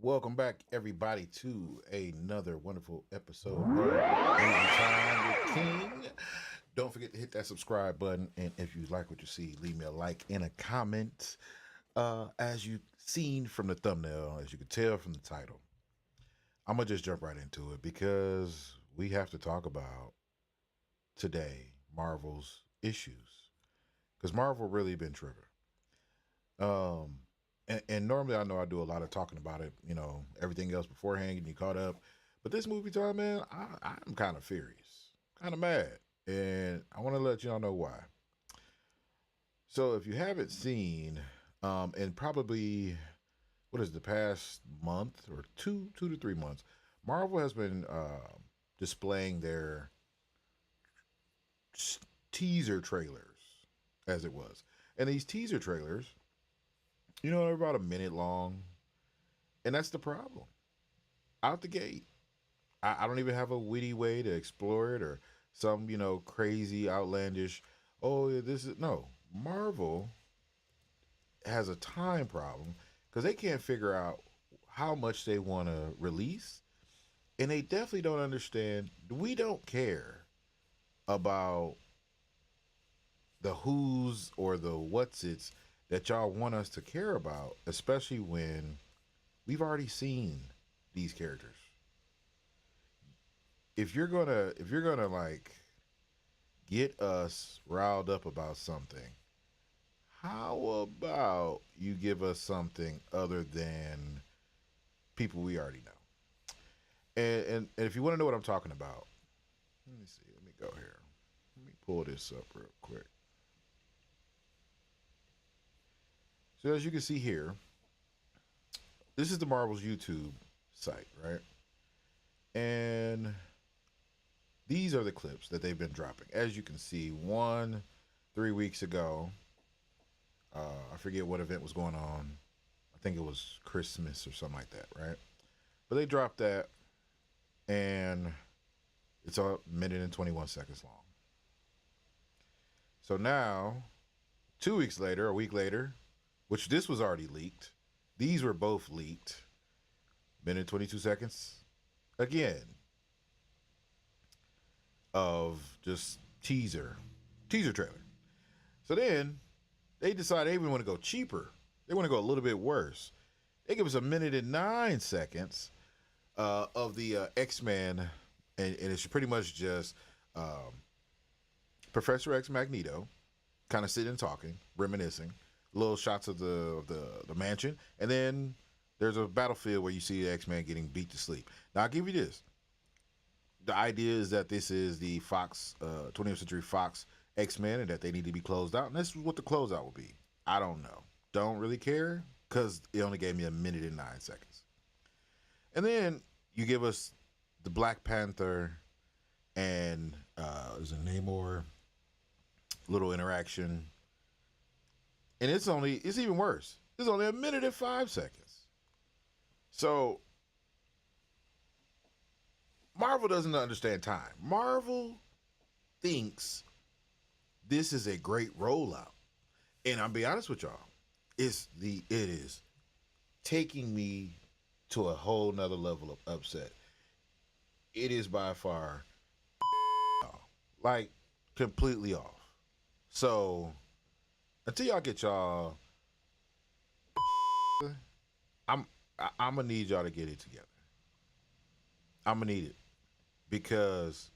Welcome back, everybody, to another wonderful episode of Movie Time with King. Don't forget to hit that subscribe button, and if you like what you see, leave me a like and a comment. As you seen from the thumbnail, as you can tell from the title, I'm gonna just jump right into it because we have to talk about today Marvel's issues because Marvel really been tripping. Um, and normally I know I do a lot of talking about it, everything else beforehand, getting you caught up. But this movie time, man, I'm kind of furious, kind of mad, and I want to let y'all know why. So if you haven't seen, and probably what is the past month or 2 to 3 months, Marvel has been displaying their teaser trailers, as it was, and these teaser trailers, they're about a minute long. And that's the problem. Out the gate. I don't even have a witty way to explore it or some, crazy, outlandish, oh, yeah, this is. No. Marvel has a time problem because they can't figure out how much they want to release. And they definitely don't understand. We don't care about the who's or the what's it's that y'all want us to care about, especially when we've already seen these characters. If you're gonna like get us riled up about something, how about you give us something other than people we already know? And if you want to know what I'm talking about, let me see. Let me go here. Let me pull this up real quick. So as you can see here, this is the Marvel's YouTube site, right? And these are the clips that they've been dropping. As you can see, one 3 weeks ago, I forget what event was going on. I think it was Christmas or something like that, right? But they dropped that, and it's a minute and 21 seconds long. So now, 2 weeks later, a week later, which this was already leaked, these were both leaked. Minute 22 seconds again of just teaser trailer. So then they decide they even want to go cheaper. They want to go a little bit worse. They give us a minute and 9 seconds of the X-Men, and it's pretty much just Professor X, Magneto, kind of sitting and talking, reminiscing, little shots of the mansion, and then there's a battlefield where you see the X-Men getting beat to sleep. Now I'll give you this: the idea is that this is the Fox 20th Century Fox X-Men, and that they need to be closed out, and this is what the closeout will be. I don't know. Don't really care because it only gave me a minute and 9 seconds. And then you give us the Black Panther and there's a Namor little interaction, and it's even worse. It's only a minute and 5 seconds. So Marvel doesn't understand time. Marvel thinks this is a great rollout, and I'll be honest with y'all, it is taking me to a whole nother level of upset. It is by far like completely off. So until y'all get y'all, I'm I'm gonna need y'all to get it together. I'm gonna need it because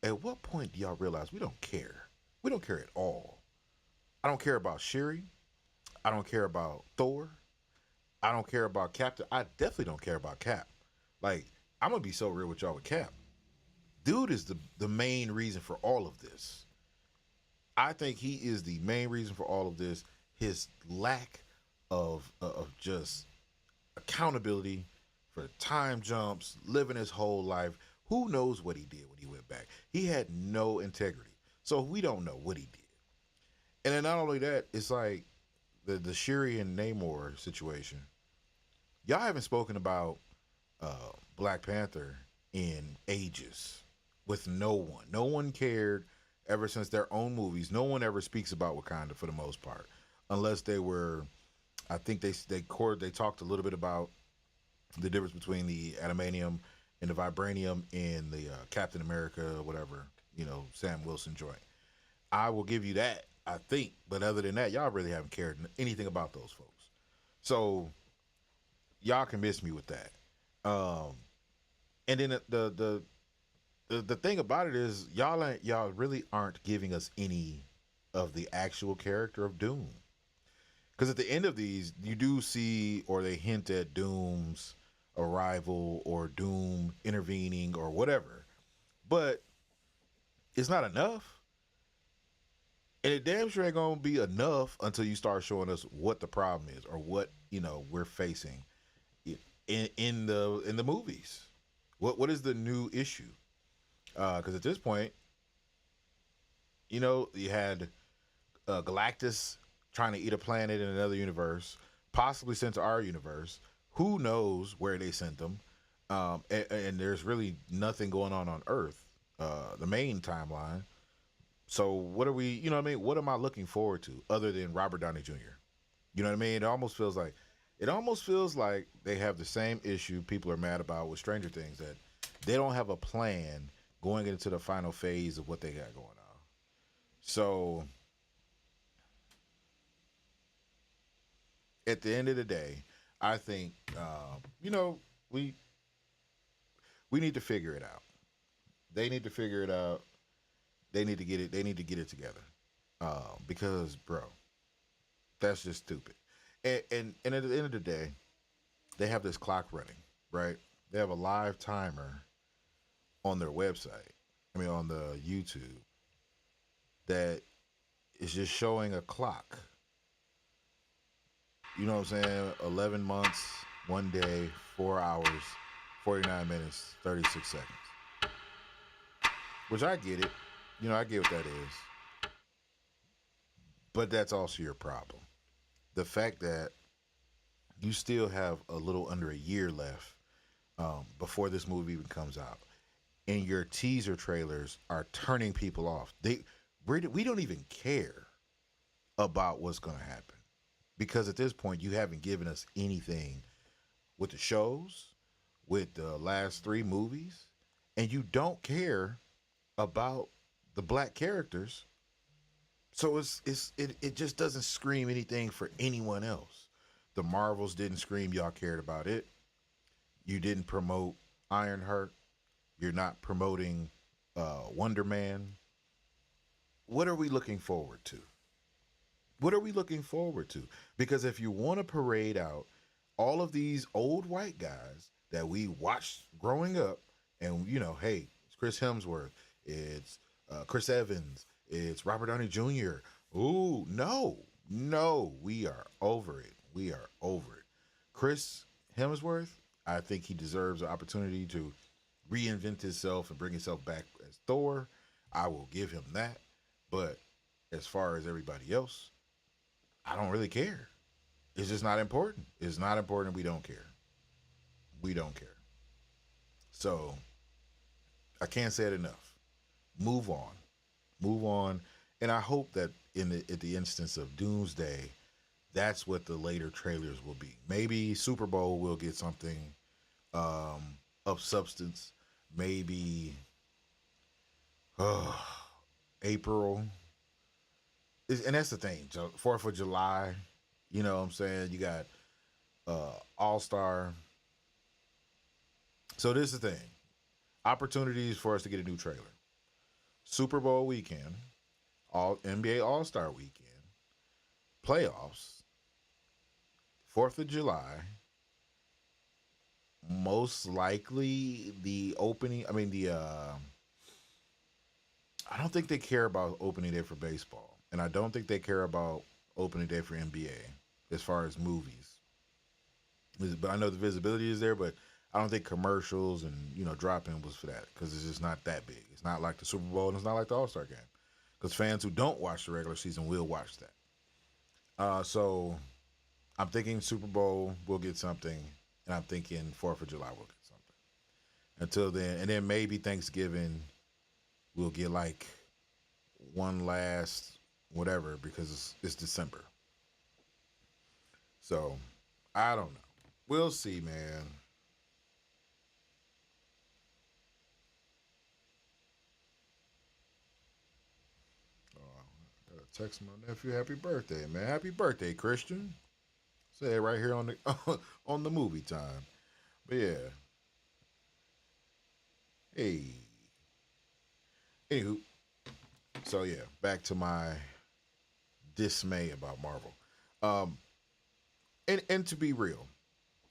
at what point do y'all realize we don't care? We don't care at all. I don't care about Shuri. I don't care about Thor. I don't care about Captain. I definitely don't care about Cap. Like, I'm gonna be so real with y'all with Cap. Dude is the main reason for all of this. I think he is the main reason for all of this. His lack of just accountability for time jumps, living his whole life. Who knows what he did when he went back? He had no integrity. So we don't know what he did. And then not only that, it's like the Shuri and Namor situation. Y'all haven't spoken about Black Panther in ages with no one. No one cared ever since their own movies. No one ever speaks about Wakanda for the most part, unless they were. I think they talked a little bit about the difference between the adamantium and the vibranium in the Captain America, whatever, Sam Wilson joint. I will give you that, I think. But other than that, y'all really haven't cared anything about those folks. So y'all can miss me with that. Um, and then the thing about it is y'all really aren't giving us any of the actual character of Doom. Because at the end of these, you do see or they hint at Doom's arrival or Doom intervening or whatever, but it's not enough. And it damn sure ain't gonna be enough until you start showing us what the problem is or what we're facing in the movies. What is the new issue? Because at this point, you had Galactus trying to eat a planet in another universe, possibly sent to our universe. Who knows where they sent them? And there's really nothing going on Earth, the main timeline. So what are we? You know what I mean? What am I looking forward to other than Robert Downey Jr.? You know what I mean? It almost feels like they have the same issue people are mad about with Stranger Things, that they don't have a plan going into the final phase of what they got going on. So at the end of the day, I think we we need to figure it out. They need to figure it out. They need to get it. They need to get it together. Because, bro, that's just stupid. And at the end of the day, they have this clock running, right? They have a live timer on their website. I mean, on the YouTube, that is just showing a clock. You know what I'm saying? 11 months, 1 day, 4 hours, 49 minutes, 36 seconds. Which I get it. I get what that is. But that's also your problem. The fact that you still have a little under a year left before this movie even comes out, and your teaser trailers are turning people off. We don't even care about what's going to happen, because at this point you haven't given us anything with the shows, with the last three movies, and you don't care about the black characters. So it just doesn't scream anything for anyone else. The Marvels didn't scream y'all cared about it. You didn't promote Ironheart. You're not promoting Wonder Man. What are we looking forward to? What are we looking forward to? Because if you want to parade out all of these old white guys that we watched growing up, and hey, it's Chris Hemsworth, it's Chris Evans, it's Robert Downey Jr. Ooh, no, no, we are over it. We are over it. Chris Hemsworth, I think he deserves an opportunity to reinvent himself and bring himself back as Thor. I will give him that. But as far as everybody else, I don't really care. It's just not important. It's not important. We don't care. We don't care. So I can't say it enough. Move on. Move on. And I hope that at the instance of Doomsday, that's what the later trailers will be. Maybe Super Bowl will get something of substance. Maybe uh, April. And that's the thing. 4th of July. You know what I'm saying? You got All Star. So this is the thing. Opportunities for us to get a new trailer. Super Bowl weekend. All NBA All Star weekend. Playoffs. 4th of July. Most likely the opening. I mean, I don't think they care about opening day for baseball. And I don't think they care about opening day for NBA as far as movies. But I know the visibility is there, but I don't think commercials and drop in was for that, because it's just not that big. It's not like the Super Bowl, and it's not like the All Star game, because fans who don't watch the regular season will watch that. So I'm thinking Super Bowl will get something, and I'm thinking 4th of July will get something. Until then, and then maybe Thanksgiving we'll get like one last whatever, because it's December. So I don't know. We'll see, man. Text my nephew happy birthday, man. Happy birthday, Christian. Say it right here on the on the movie time. But yeah, hey. Anywho, so yeah, back to my dismay about Marvel. Um, and to be real,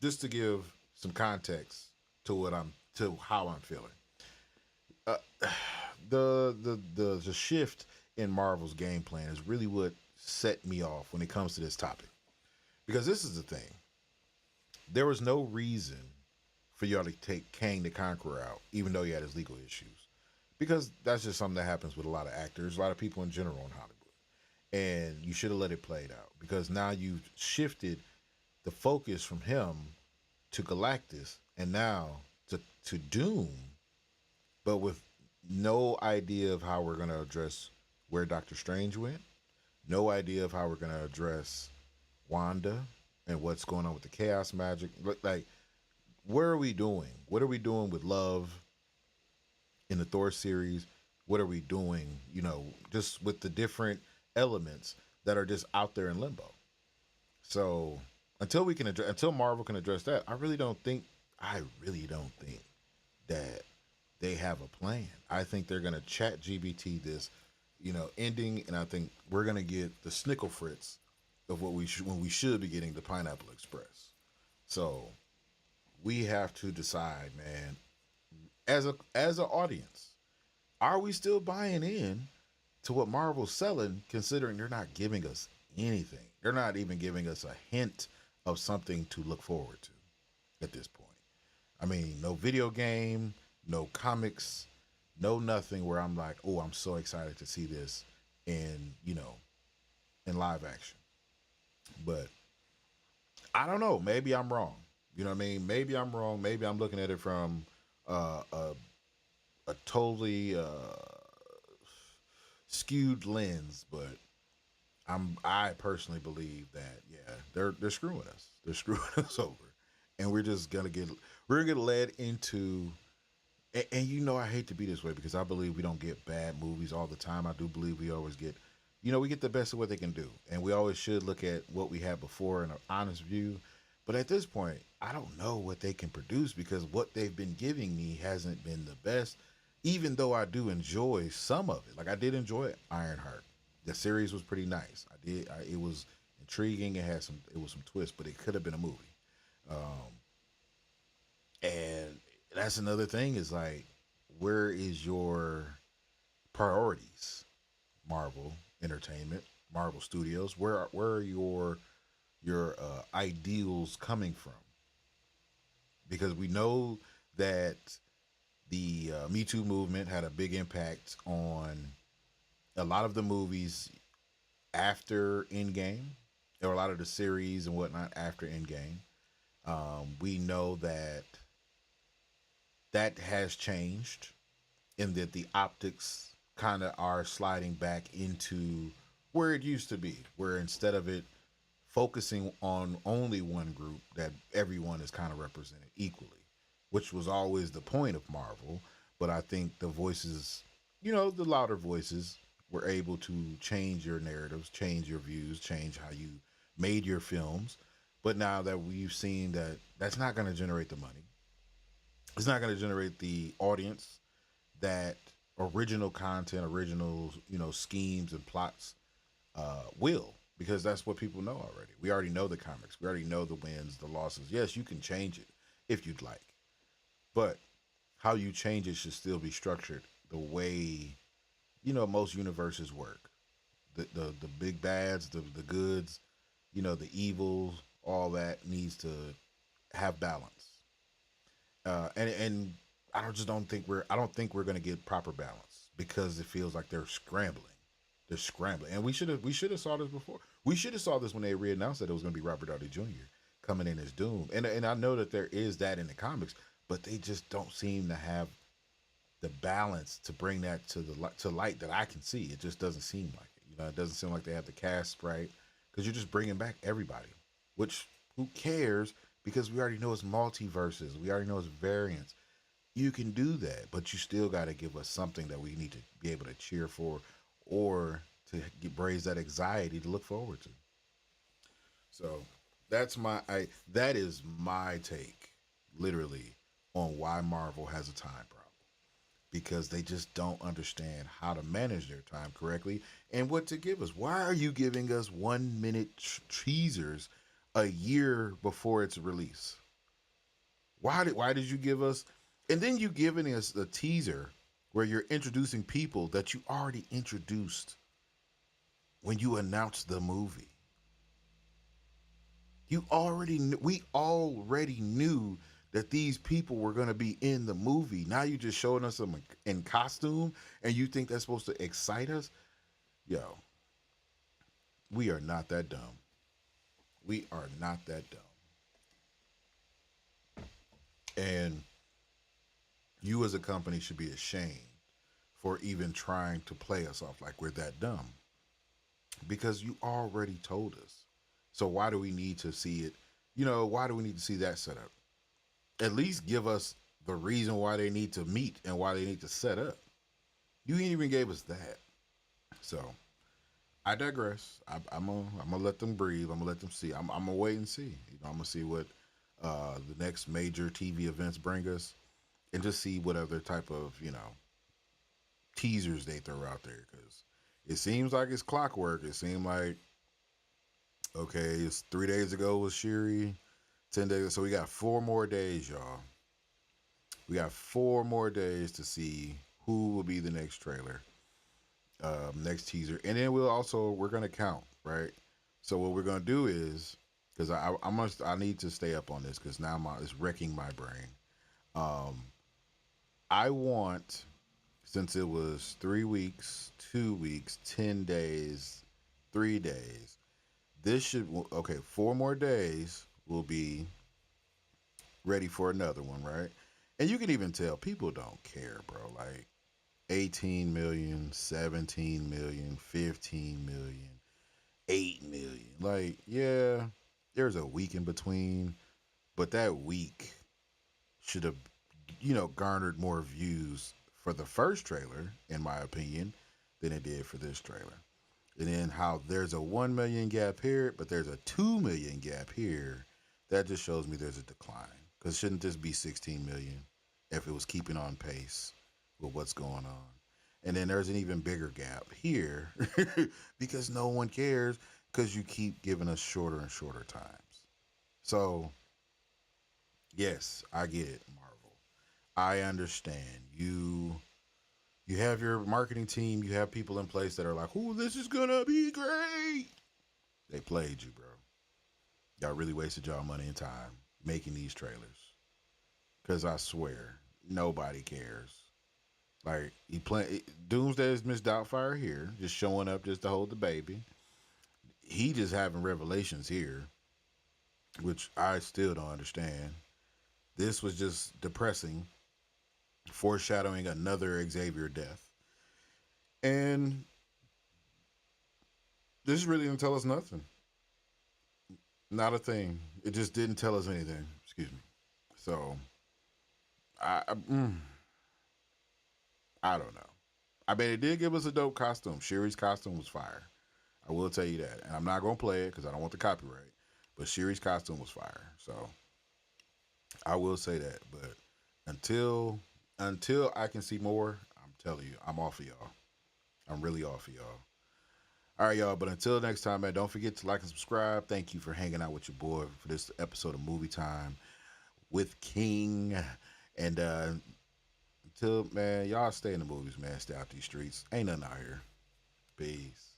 just to give some context to how I'm feeling. Uh, the shift in Marvel's game plan is really what set me off when it comes to this topic. Because this is the thing. There was no reason for y'all to take Kang the Conqueror out, even though he had his legal issues. Because that's just something that happens with a lot of actors, a lot of people in general in Hollywood. And you should have let it play out. Because now you've shifted the focus from him to Galactus and now to Doom, but with no idea of how we're going to address where Doctor Strange went, no idea of how we're going to address Wanda and what's going on with the chaos magic. Like, where are we doing? What are we doing with Love in the Thor series? What are we doing, just with the different elements that are just out there in limbo? So until Marvel can address that, I really don't think that they have a plan. I think they're gonna chat GBT this, ending, and I think we're gonna get the Snickle Fritz of what we should when we should be getting the Pineapple Express. So we have to decide, man, as an audience, are we still buying in to what Marvel's selling, considering they're not giving us anything? They're not even giving us a hint of something to look forward to at this point. I mean, no video game, no comics, no nothing where I'm like, oh, I'm so excited to see this in live action. But I don't know. Maybe I'm wrong. You know what I mean? Maybe I'm wrong. Maybe I'm looking at it from uh, a, a totally skewed lens. But I personally believe that they're screwing us. They're screwing us over, and we're gonna get led into. And I hate to be this way because I believe we don't get bad movies all the time. I do believe we always get, we get the best of what they can do, and we always should look at what we had before in an honest view. But at this point, I don't know what they can produce because what they've been giving me hasn't been the best. Even though I do enjoy some of it, like I did enjoy Ironheart. The series was pretty nice. It was intriguing. It was some twists, but it could have been a movie. Um, and that's another thing is like, where is your priorities? Marvel Entertainment, Marvel Studios. Where are your ideals coming from? Because we know that the Me Too movement had a big impact on a lot of the movies after Endgame, or a lot of the series and whatnot after Endgame. We know that has changed, in that the optics kind of are sliding back into where it used to be, where instead of it focusing on only one group, that everyone is kind of represented equally, which was always the point of Marvel. But I think the voices, the louder voices, were able to change your narratives, change your views, change how you made your films. But now that we've seen that that's not going to generate the money, it's not going to generate the audience that original content, original schemes and plots will, because that's what people know already. We already know the comics. We already know the wins, the losses. Yes, you can change it if you'd like, but how you change it should still be structured the way most universes work. The big bads, the goods, the evils, all that needs to have balance. And I don't think we're gonna get proper balance because it feels like they're scrambling. They're scrambling, and we should have saw this before. We should have saw this when they reannounced that it was gonna be Robert Downey Jr. coming in as Doom. And I know that there is that in the comics, but they just don't seem to have the balance to bring that to light that I can see. It just doesn't seem like it. It doesn't seem like they have the cast right, because you're just bringing back everybody, which who cares? Because we already know it's multiverses. We already know it's variants. You can do that, but you still got to give us something that we need to be able to cheer for, or raise that anxiety to look forward to. So that is my take, literally, on why Marvel has a time problem, because they just don't understand how to manage their time correctly and what to give us. Why are you giving us 1 minute teasers a year before its release? Why did you give us, and then you giving us a teaser where you're introducing people that you already introduced when you announced the movie. We already knew that these people were going to be in the movie. Now you just showing us them in costume, and you think that's supposed to excite us? Yo, we are not that dumb. We are not that dumb. And you as a company should be ashamed for even trying to play us off like we're that dumb, because you already told us. So why do we need to see it? Why do we need to see that set up? At least give us the reason why they need to meet and why they need to set up. You ain't even gave us that. So I digress. I'm gonna let them breathe. I'm gonna let them see. I'm gonna wait and see. I'm gonna see what the next major TV events bring us, and just see what other type of teasers they throw out there. Because it seems like it's clockwork. It seemed like, okay, it's 3 days ago was Shiri, 10 days. So we got 4 more days, y'all. We got 4 more days to see who will be the next trailer, next teaser, and then we're gonna count, right? So what we're gonna do is, because I need to stay up on this because now it's wrecking my brain. Um, I want, since it was 3 weeks, 2 weeks, 10 days, 3 days. This should okay. 4 more days will be ready for another one, right? And you can even tell people don't care, bro. Like 18 million, 17 million, 15 million, 8 million. Like, yeah, there's a week in between, but that week should have, garnered more views for the first trailer, in my opinion, than it did for this trailer. And then how there's a 1 million gap here, but there's a 2 million gap here. That just shows me there's a decline. Because shouldn't this be 16 million if it was keeping on pace with what's going on? And then there's an even bigger gap here because no one cares, because you keep giving us shorter and shorter times. So, yes, I get it, Marvel. I understand. You have your marketing team, you have people in place that are like, "Oh, this is gonna be great." They played you, bro. Y'all really wasted y'all money and time making these trailers. Cause I swear, nobody cares. Like he play Doomsday is Miss Doubtfire here, just showing up just to hold the baby. He just having revelations here, which I still don't understand. This was just depressing, foreshadowing another Xavier death. And this really didn't tell us nothing. Not a thing. It just didn't tell us anything. Excuse me. So I I, mm, I don't know. I mean, it did give us a dope costume. Shuri's costume was fire. I will tell you that, and I'm not gonna play it because I don't want the copyright. But Shuri's costume was fire. So I will say that. But until until I can see more, I'm telling you, I'm off of y'all. I'm really off of y'all. All right, y'all. But until next time, man, don't forget to like and subscribe. Thank you for hanging out with your boy for this episode of Movie Time with King. And until, man, y'all stay in the movies, man. Stay out these streets. Ain't nothing out here. Peace.